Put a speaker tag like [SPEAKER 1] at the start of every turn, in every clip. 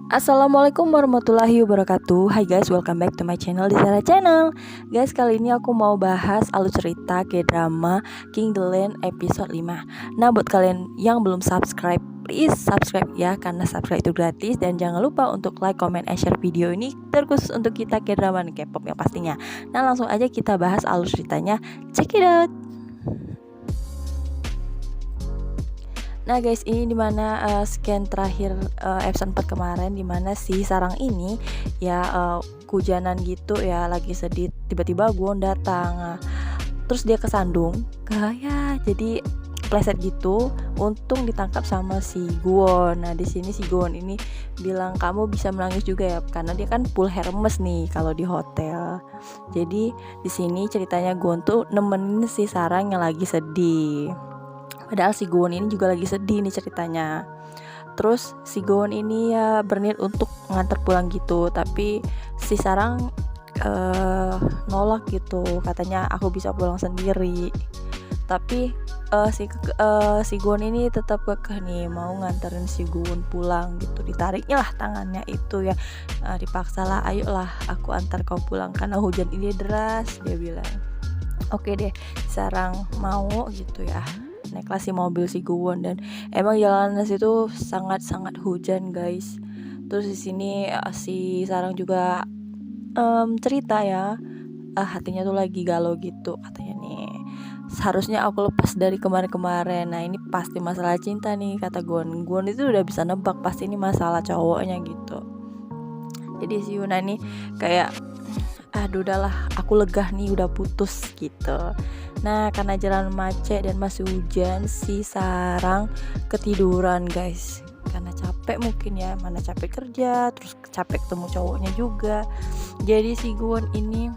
[SPEAKER 1] Assalamualaikum warahmatullahi wabarakatuh. Hai guys, welcome back to my channel, di Zara Channel. Guys, kali ini aku mau bahas alur cerita K-drama King the Land episode 5. Nah, buat kalian yang belum subscribe, please subscribe ya, karena subscribe itu gratis. Dan jangan lupa untuk like, comment, and share video ini terkhusus untuk kita K-drama dan K-pop yang pastinya. Nah, langsung aja kita bahas alur ceritanya. Check it out. Nah guys, ini dimana scan terakhir episode 4 kemarin, dimana si Sarang ini ya hujanan gitu ya, lagi sedih, tiba-tiba Gwon datang. Terus dia kesandung kayak jadi pleset gitu, untung ditangkap sama si Gwon. Nah di sini si Gwon ini bilang, kamu bisa menangis juga ya, karena dia kan full Hermes nih kalau di hotel. Jadi di sini ceritanya Gwon tuh nemenin si Sarang yang lagi sedih. Padahal si Gwon ini juga lagi sedih nih ceritanya. Terus si Gwon ini ya berniat untuk nganter pulang gitu, tapi si Sarang nolak gitu, katanya aku bisa pulang sendiri. Tapi si Gwon ini tetap kekeh nih mau nganterin si Gwon pulang gitu. Ditariknya lah tangannya itu ya, dipaksa lah, ayolah aku antar kau pulang karena hujan ini deras, dia bilang. Oke deh, Sarang mau gitu ya, naiklah si mobil si Gwon. Dan emang jalanan situ sangat-sangat hujan guys. Terus di sini si Sarang juga cerita ya, hatinya tuh lagi galau gitu, katanya nih, seharusnya aku lepas dari kemarin-kemarin. Nah ini pasti masalah cinta nih, kata Gwon. Gwon itu udah bisa nebak pasti ini masalah cowoknya gitu. Jadi si Yuna nih kayak, aduh udahlah, aku lega nih udah putus gitu. Nah karena jalan macet dan masih hujan, si Sarang ketiduran guys, karena capek mungkin ya, mana capek kerja, terus capek ketemu cowoknya juga. Jadi si Gwon ini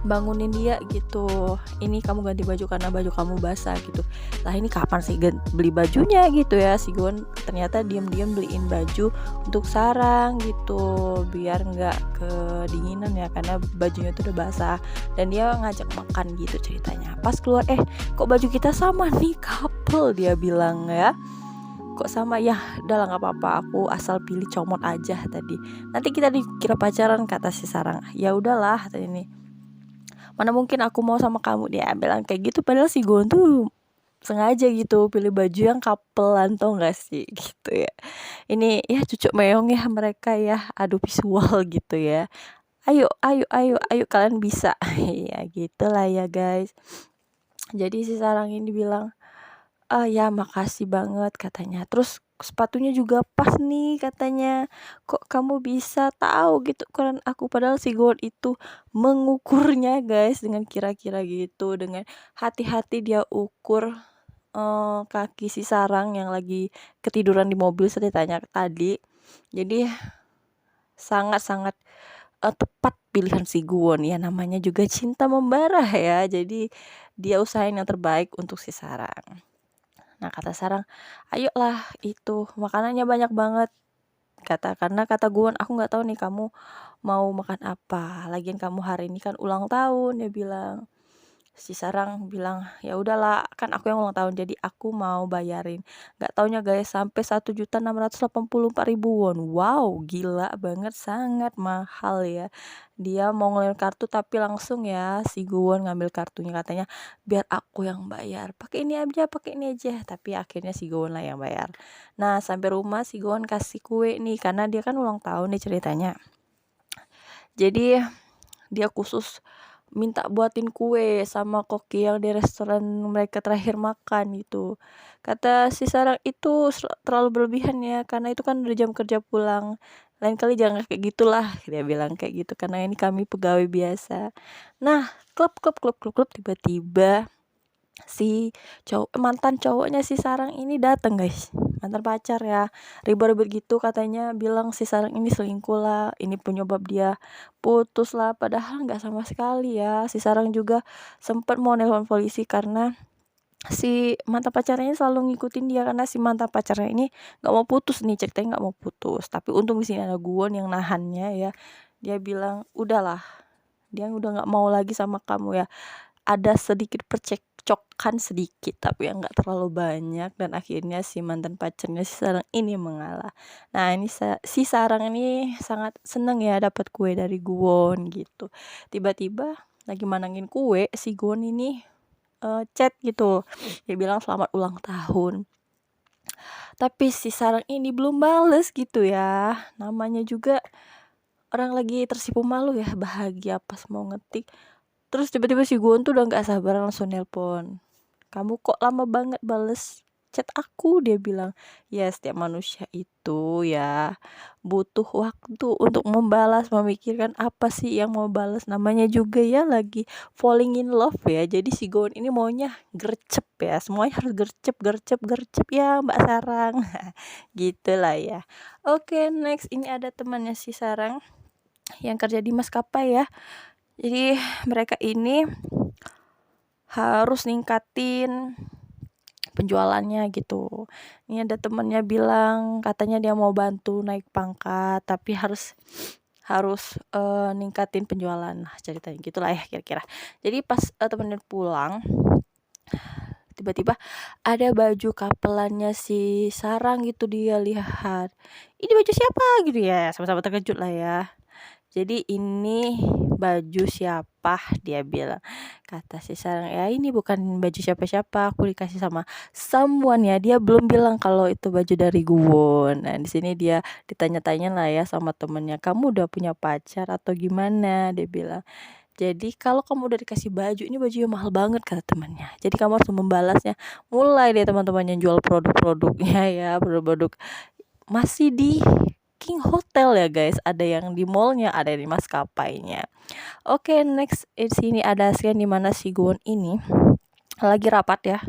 [SPEAKER 1] bangunin dia gitu, ini kamu ganti baju karena baju kamu basah gitu. Lah ini kapan sih beli bajunya gitu ya. Si Gwon ternyata diam-diam beliin baju untuk Sarang gitu, biar nggak kedinginan ya, karena bajunya tuh udah basah. Dan dia ngajak makan gitu ceritanya. Pas keluar, kok baju kita sama nih, couple, dia bilang ya. Kok sama ya, udah lah nggak apa-apa, aku asal pilih comot aja tadi, nanti kita dikira pacaran, kata si Sarang. Ya udahlah tadi nih, mana mungkin aku mau sama kamu, dia bilang kayak gitu. Padahal si Gwon tuh sengaja gitu pilih baju yang couplean, tau gak sih gitu ya. Ini ya cucuk meong ya mereka ya, adu visual gitu ya. Ayo ayo ayo ayo kalian bisa. Ya gitulah ya guys. Jadi si Sarang ini bilang, ya makasih banget, katanya. Terus sepatunya juga pas nih, katanya. Kok kamu bisa tahu gitu ukuran aku? Padahal si Gwon itu mengukurnya guys dengan kira-kira gitu, dengan hati-hati dia ukur kaki si Sarang yang lagi ketiduran di mobil ceritanya tadi. Jadi sangat-sangat tepat pilihan si Gwon ya, namanya juga cinta membara ya. Jadi dia usahain yang terbaik untuk si Sarang. Nah kata Sarang, ayolah itu makanannya banyak banget, karena kata Gwon, aku nggak tahu nih kamu mau makan apa, lagian kamu hari ini kan ulang tahun, dia bilang. Si Sarang bilang, ya udahlah, kan aku yang ulang tahun jadi aku mau bayarin. Nggak taunya guys, sampai 1.684.000 won. Wow, gila banget, sangat mahal ya. Dia mau ngeluarin kartu tapi langsung ya si Gwon ngambil kartunya, katanya biar aku yang bayar, pakai ini aja, pakai ini aja. Tapi akhirnya si Gwon lah yang bayar. Nah sampai rumah si Gwon kasih kue nih, karena dia kan ulang tahun nih ceritanya. Jadi dia khusus minta buatin kue sama koki yang di restoran mereka terakhir makan gitu. Kata si Sarang itu terlalu berlebihan ya, karena itu kan udah jam kerja pulang. Lain kali jangan kayak gitulah, dia bilang kayak gitu, karena ini kami pegawai biasa. Nah, klub tiba-tiba si mantan cowoknya si Sarang ini datang guys, mantan pacar ya, ribet-ribet gitu, katanya bilang si Sarang ini selingkuh lah, ini penyebab dia putus lah. Padahal nggak sama sekali ya. Si Sarang juga sempat mau nelpon polisi karena si mantan pacarnya ini selalu ngikutin dia, karena si mantan pacarnya ini nggak mau putus nih, ceritanya nggak mau putus. Tapi untung di sini ada Gwon yang nahannya ya. Dia bilang udahlah, dia udah nggak mau lagi sama kamu ya, ada sedikit cekcokkan sedikit, tapi yang nggak terlalu banyak, dan akhirnya si mantan pacarnya si Sarang ini mengalah. Nah ini si Sarang ini sangat seneng ya dapat kue dari Guwon gitu. Tiba-tiba lagi manangin kue, si Guwon ini chat gitu, dia bilang selamat ulang tahun. Tapi si Sarang ini belum bales gitu ya. Namanya juga orang lagi tersipu malu ya, bahagia pas mau ngetik. Terus tiba-tiba si Guwon tuh udah nggak sabar langsung nelpon. Kamu kok lama banget bales chat aku, dia bilang. Ya setiap manusia itu ya butuh waktu untuk membalas, memikirkan apa sih yang mau balas, namanya juga ya lagi falling in love ya. Jadi si Guwon ini maunya gercep ya, semuanya harus gercep gercep gercep ya Mbak Sarang. Gitulah ya. Oke, next ini ada temannya si Sarang yang kerja di maskapai ya. Jadi mereka ini harus ningkatin penjualannya gitu. Ini ada temennya bilang katanya dia mau bantu naik pangkat, tapi harus ningkatin penjualan. Nah, ceritanya gitulah ya kira-kira. Jadi pas temennya pulang, tiba-tiba ada baju kapelannya si Sarang gitu, dia lihat. Ini baju siapa gitu ya, sama-sama terkejut lah ya. Jadi ini baju siapa, dia bilang. Kata si Sarang, ya ini bukan baju siapa-siapa, aku dikasih sama someone ya. Dia belum bilang kalau itu baju dari Guwon. Nah di sini dia ditanya-tanya lah ya sama temennya, kamu udah punya pacar atau gimana, dia bilang. Jadi kalau kamu udah dikasih baju, ini bajunya mahal banget kata temannya. Jadi kamu harus membalasnya. Mulai deh teman-teman yang jual produk-produknya ya, produk-produk masih di King Hotel ya guys, ada yang di mallnya, ada yang di maskapainya. Oke, next di sini ada scene dimana si Guwon ini lagi rapat ya.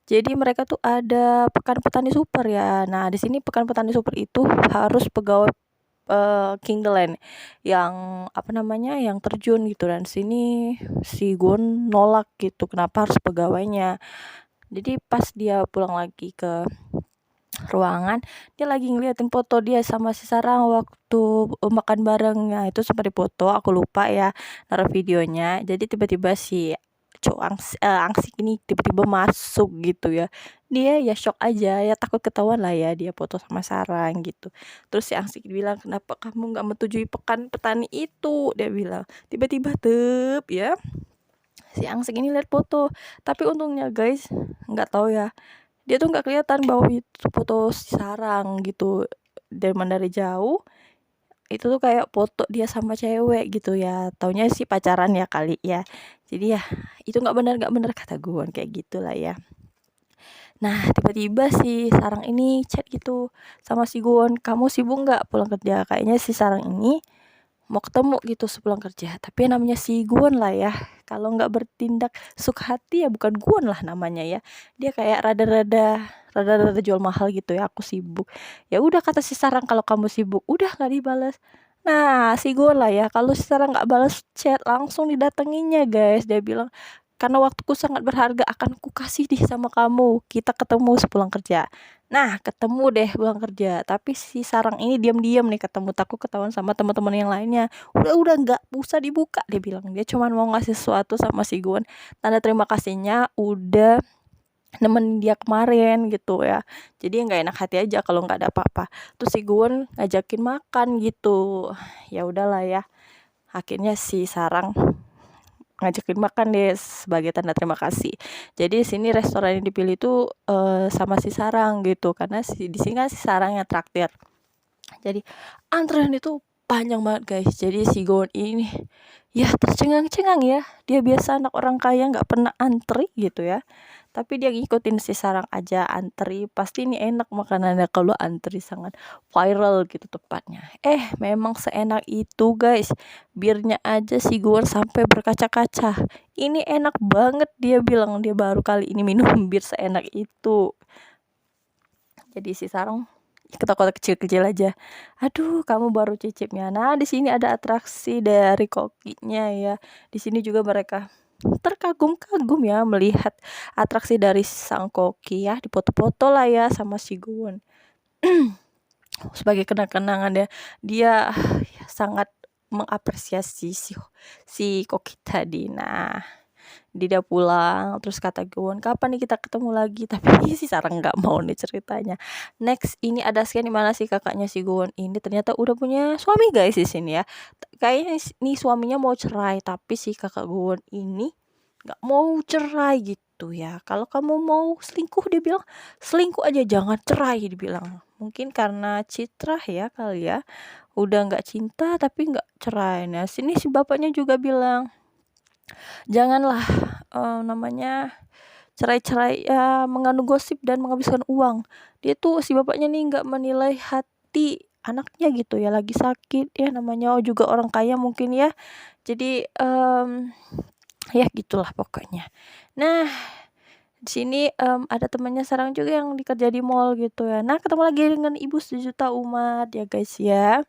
[SPEAKER 1] Jadi mereka tuh ada pekan petani super ya. Nah di sini pekan petani super itu harus pegawai King Glen yang yang terjun gitu, dan sini si Guwon nolak gitu, kenapa harus pegawainya. Jadi pas dia pulang lagi ke ruangan, dia lagi ngeliatin foto dia sama si Sarang waktu makan barengnya, itu sempat dipoto, aku lupa ya naruh videonya. Jadi tiba-tiba si Angsik ini tiba-tiba masuk gitu ya, dia ya shock aja ya, takut ketahuan lah ya dia foto sama Sarang gitu. Terus si Angsik bilang, kenapa kamu nggak menyetujui pekan petani itu, dia bilang. Tiba-tiba ya si Angsik ini lihat foto, tapi untungnya guys nggak tahu ya, dia tuh nggak kelihatan bahwa itu foto si Sarang gitu. Dari jauh itu tuh kayak foto dia sama cewek gitu ya, taunya sih pacaran ya kali ya. Jadi ya itu nggak benar kata Guwon, kayak gitulah ya. Nah tiba-tiba si Sarang ini chat gitu sama si Guwon, kamu sibuk nggak pulang kerja. Kayaknya si Sarang ini mau ketemu gitu sepulang kerja, tapi namanya si Guwon lah ya, kalau nggak bertindak suka hati ya bukan Guwon lah namanya ya. Dia kayak rada-rada jual mahal gitu ya, aku sibuk. Ya udah kata si Sarang, kalau kamu sibuk udah nggak dibalas. Nah si Guwon lah ya, kalau si Sarang nggak balas chat langsung didatenginnya guys. Dia bilang, karena waktuku sangat berharga akan ku kasih di sama kamu, kita ketemu sepulang kerja. Nah ketemu deh pulang kerja, tapi si Sarang ini diam-diam nih ketemu, takut ketahuan sama teman-teman yang lainnya. Udah nggak usah dibuka, dia bilang. Dia cuma mau ngasih sesuatu sama si Guwon, tanda terima kasihnya udah nemenin dia kemarin gitu ya. Jadi nggak enak hati aja kalau nggak ada apa-apa. Terus si Guwon ngajakin makan gitu. Ya udahlah ya, akhirnya si Sarang ngajakin makan deh sebagai tanda terima kasih. Jadi di sini restoran yang dipilih itu sama si Sarang gitu, karena di sini kan si Sarang yang traktir. Jadi antrean itu panjang banget guys. Jadi si Guwon ini ya tercengang-cengang ya. Dia biasa anak orang kaya nggak pernah antri gitu ya. Tapi dia ngikutin si Sarang aja antri. Pasti ini enak makanannya kalau antri, sangat viral gitu tepatnya. Memang seenak itu guys. Birnya aja si Guwon sampai berkaca-kaca. Ini enak banget, dia bilang. Dia baru kali ini minum bir seenak itu. Jadi si Sarang ketawa kecil-kecil aja. Aduh, kamu baru cicipnya. Nah, di sini ada atraksi dari kokinya ya. Di sini juga mereka terkagum-kagum ya melihat atraksi dari sang koki ya, dipoto-foto lah ya sama si Guwon. Sebagai kenang-kenangan dia sangat mengapresiasi si koki tadi. Nah, Dia pulang, terus kata Gwon, kapan nih kita ketemu lagi? Tapi si Sarang nggak mau nih ceritanya. Next, ini ada scene di mana si kakaknya si Gwon ini ternyata udah punya suami guys di sini ya. Kayaknya nih suaminya mau cerai, tapi si kakak Gwon ini nggak mau cerai gitu ya. Kalau kamu mau selingkuh, dia bilang selingkuh aja, jangan cerai, dibilang. Mungkin karena citra ya kali ya, udah nggak cinta tapi nggak cerai. Nah sini si bapaknya juga bilang janganlah namanya cerai-cerai ya, mengandung gosip dan menghabiskan uang. Dia tuh si bapaknya nih nggak menilai hati anaknya gitu ya, lagi sakit ya, namanya juga orang kaya mungkin ya. Jadi ya gitulah pokoknya. Nah di sini ada temannya Sarang juga yang dikerja di mall gitu ya. Nah ketemu lagi dengan ibu sejuta umat ya guys ya.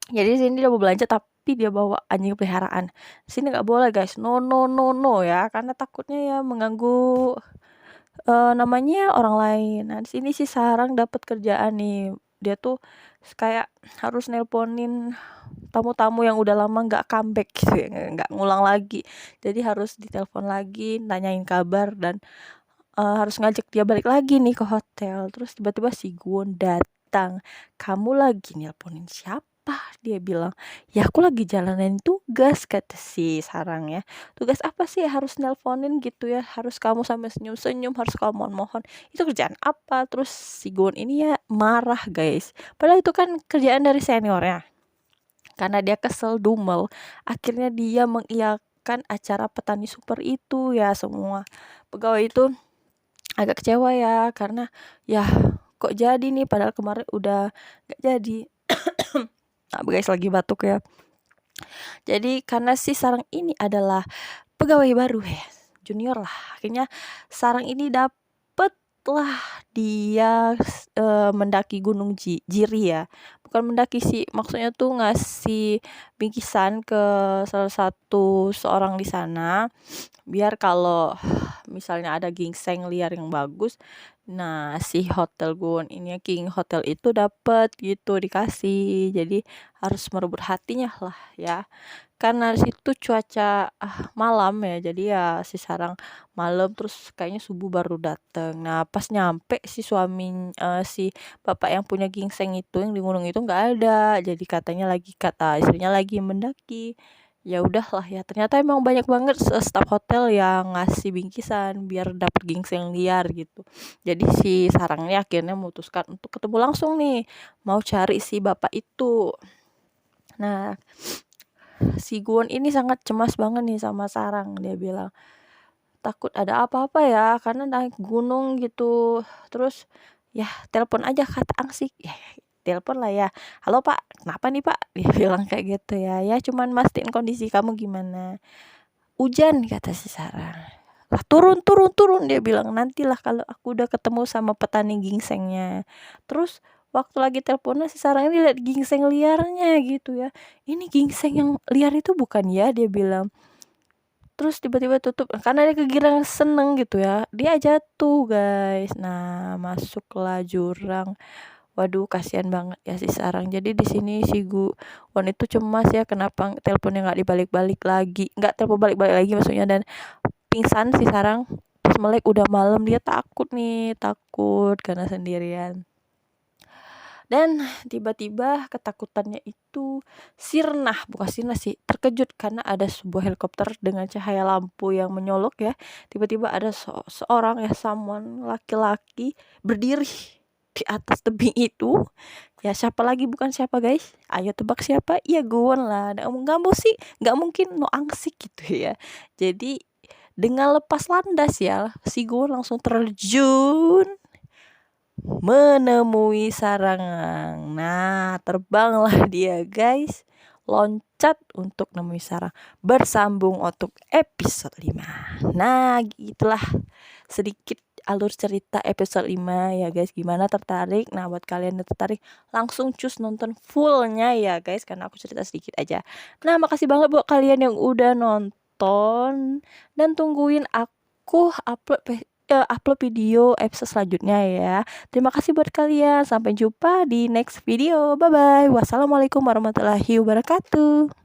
[SPEAKER 1] Jadi di sini dia mau belanja tapi dia bawa anjing peliharaan. Di sini nggak boleh guys, no no no no ya, karena takutnya ya mengganggu namanya orang lain. Nah di sini si Sarang dapat kerjaan nih. Dia tuh kayak harus nelponin tamu-tamu yang udah lama nggak comeback gitu ya, nggak ngulang lagi. Jadi harus ditelepon lagi, nanyain kabar dan harus ngajak dia balik lagi nih ke hotel. Terus tiba-tiba si Gwon datang. Kamu lagi nelponin siapa? Dia bilang, ya aku lagi jalanin tugas, kata si Sarang ya. Tugas apa sih harus nelponin gitu ya, harus kamu sampai senyum-senyum, harus kamu mohon-mohon, itu kerjaan apa? Terus si Gwon ini ya marah guys, padahal itu kan kerjaan dari seniornya. Karena dia kesel dumel, akhirnya dia mengiyakan acara petani super itu ya. Semua pegawai itu agak kecewa ya, karena ya kok jadi nih padahal kemarin udah gak jadi. Nah guys lagi batuk ya. Jadi karena si Sarang ini adalah pegawai baru ya, junior lah, akhirnya Sarang ini dapet lah dia mendaki gunung Jiri ya, bukan mendaki sih, maksudnya tuh ngasih bingkisan ke salah satu seorang di sana, biar kalau misalnya ada gingseng liar yang bagus, nah si hotel Gwon ini King Hotel itu dapat gitu, dikasih. Jadi harus merebut hatinya lah ya, karena situ cuaca malam ya, jadi ya si Sarang malam terus kayaknya subuh baru dateng. Nah pas nyampe si si bapak yang punya gingseng itu yang di gunung itu nggak ada, jadi katanya lagi, kata istrinya lagi mendaki. Ya udahlah ya, ternyata emang banyak banget staf hotel yang ngasih bingkisan biar dapet gingseng liar gitu. Jadi si Sarangnya akhirnya memutuskan untuk ketemu langsung nih, mau cari si bapak itu. Nah si Gwon ini sangat cemas banget nih sama Sarang. Dia bilang takut ada apa-apa ya, karena naik gunung gitu. Terus ya telepon aja, kata Angsik. Ya telepon lah ya, halo pak, kenapa nih pak? Dia bilang kayak gitu ya. Ya cuman mastiin kondisi kamu gimana. Hujan, kata si Sarang. Lah turun, dia bilang, nantilah kalau aku udah ketemu sama petani gingsengnya. Terus waktu lagi teleponnya si Sarang ini lihat gingseng liarnya gitu ya. Ini gingseng yang liar itu bukan ya, dia bilang. Terus tiba-tiba tutup karena dia kegirangan seneng gitu ya. Dia jatuh guys. Nah masuklah jurang. Waduh kasihan banget ya si Sarang. Jadi di sini si Gwon itu cemas ya, kenapa teleponnya nggak dibalik-balik lagi, nggak telepon balik-balik lagi maksudnya, dan pingsan si Sarang. Pas melek udah malam, dia takut karena sendirian. Dan tiba-tiba ketakutannya itu bukan sirna sih, terkejut karena ada sebuah helikopter dengan cahaya lampu yang menyolok ya. Tiba-tiba ada seorang ya, someone laki-laki berdiri di atas tebing itu. Ya siapa lagi, bukan siapa guys? Ayo tebak siapa? Ya Gwon lah. Nggak mungkin no Angsik gitu ya. Jadi dengan lepas landas ya, si Gwon langsung terjun menemui Sarang. Nah terbanglah dia guys, loncat untuk nemui Sarang. Bersambung untuk episode 5. Nah gitulah sedikit alur cerita episode 5 ya guys. Gimana, tertarik? Nah buat kalian yang tertarik langsung cus nonton fullnya ya guys, karena aku cerita sedikit aja. Nah makasih banget buat kalian yang udah nonton, dan tungguin aku upload video episode selanjutnya ya. Terima kasih buat kalian. Sampai jumpa di next video. Bye bye. Wassalamualaikum warahmatullahi wabarakatuh.